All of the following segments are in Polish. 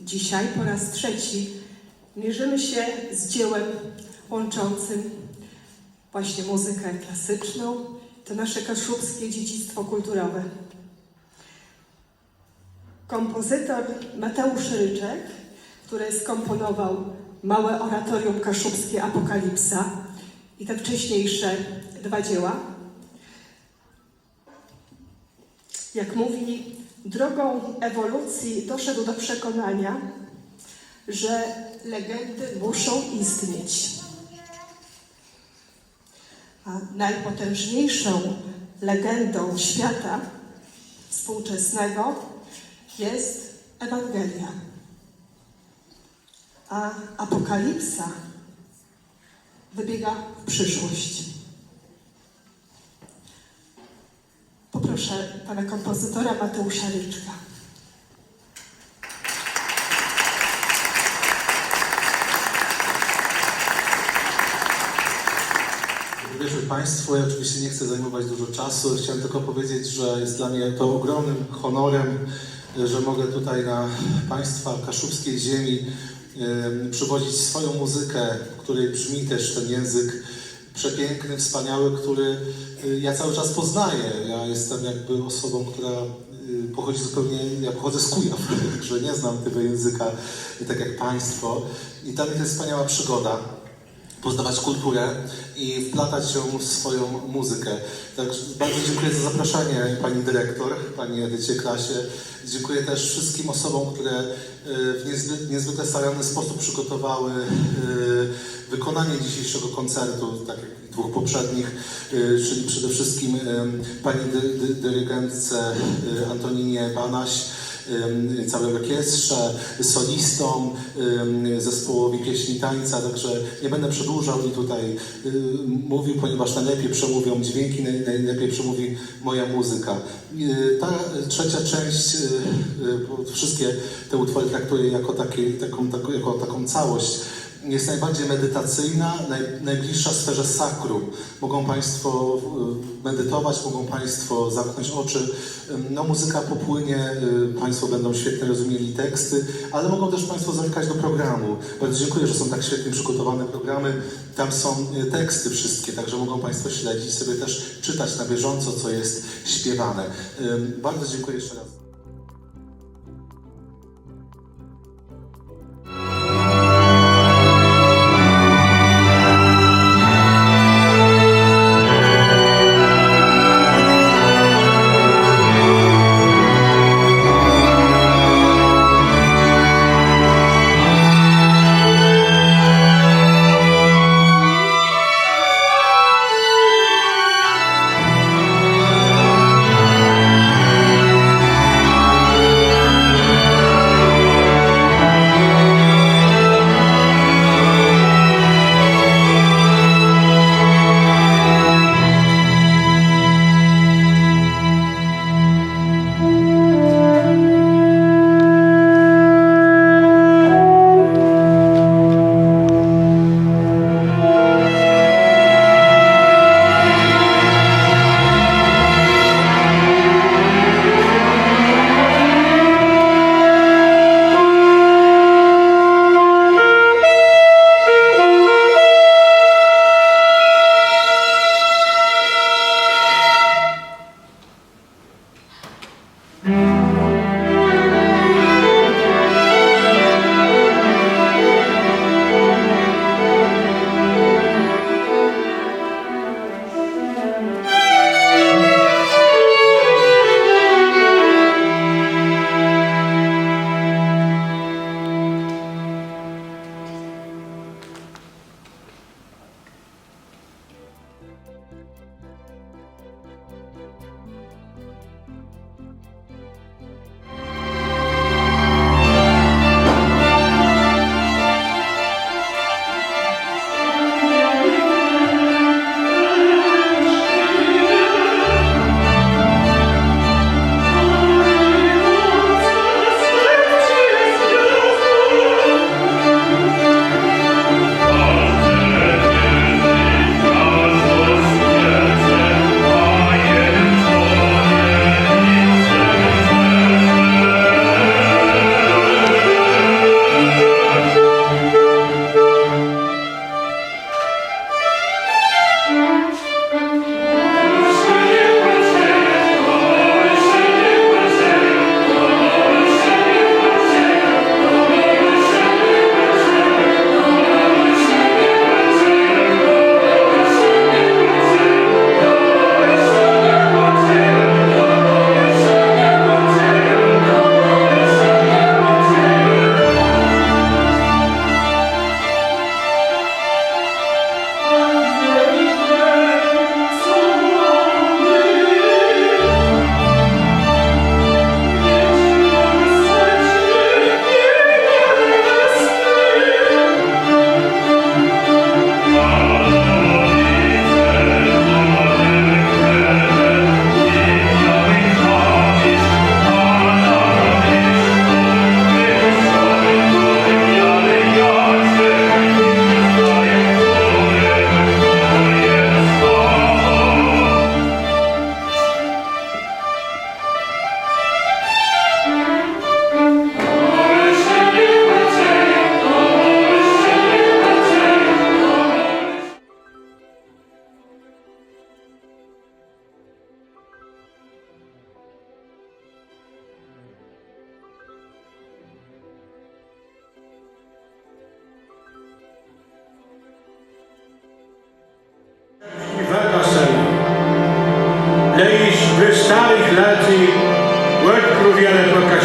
Dzisiaj po raz trzeci mierzymy się z dziełem łączącym właśnie muzykę klasyczną, to nasze kaszubskie dziedzictwo kulturowe. Kompozytor Mateusz Ryczek, który skomponował małe oratorium kaszubskie Apokalipsa i te wcześniejsze dwa dzieła, jak mówi, drogą ewolucji doszedł do przekonania, że legendy muszą istnieć. A najpotężniejszą legendą świata współczesnego jest Ewangelia. A Apokalipsa wybiega w przyszłość. Poproszę pana kompozytora Mateusza Ryczka. Wierzmy Państwu, ja oczywiście nie chcę zajmować dużo czasu. Chciałem tylko powiedzieć, że jest dla mnie to ogromnym honorem, że mogę tutaj na Państwa kaszubskiej ziemi przywozić swoją muzykę, w której brzmi też ten język przepiękny, wspaniały, który ja cały czas poznaję. Ja jestem jakby osobą, która pochodzi zupełnie, ja pochodzę z Kujaw, że nie znam tego języka tak jak Państwo. I dla mnie to jest wspaniała przygoda. Poznawać kulturę i wplatać ją w swoją muzykę. Także bardzo dziękuję za zaproszenie pani dyrektor, pani Edycie Klasie. Dziękuję też wszystkim osobom, które w niezwykle staranny sposób przygotowały wykonanie dzisiejszego koncertu, tak jak i dwóch poprzednich, czyli przede wszystkim pani dyrygentce Antoninie Banaś, całej orkiestrze, solistom, zespołowi pieśni tańca, także nie będę przedłużał i tutaj mówił, ponieważ najlepiej przemówią dźwięki, najlepiej przemówi moja muzyka. Ta trzecia część, wszystkie te utwory traktuję jako taką całość. Jest najbardziej medytacyjna, najbliższa sferze sakrum. Mogą Państwo medytować, mogą Państwo zamknąć oczy. No, muzyka popłynie, Państwo będą świetnie rozumieli teksty, ale mogą też Państwo zamykać do programu. Bardzo dziękuję, że są tak świetnie przygotowane programy. Tam są teksty wszystkie, także mogą Państwo śledzić, sobie też czytać na bieżąco, co jest śpiewane. Bardzo dziękuję jeszcze raz.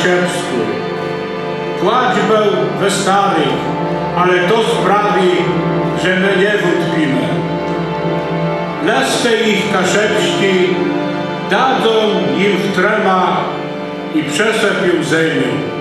kaszebsku. Kładźbę we starych, ale to sprawi, że my nie wątpimy. Lesce ich kaszebści dadzą im w trema i przesep ją zejmą.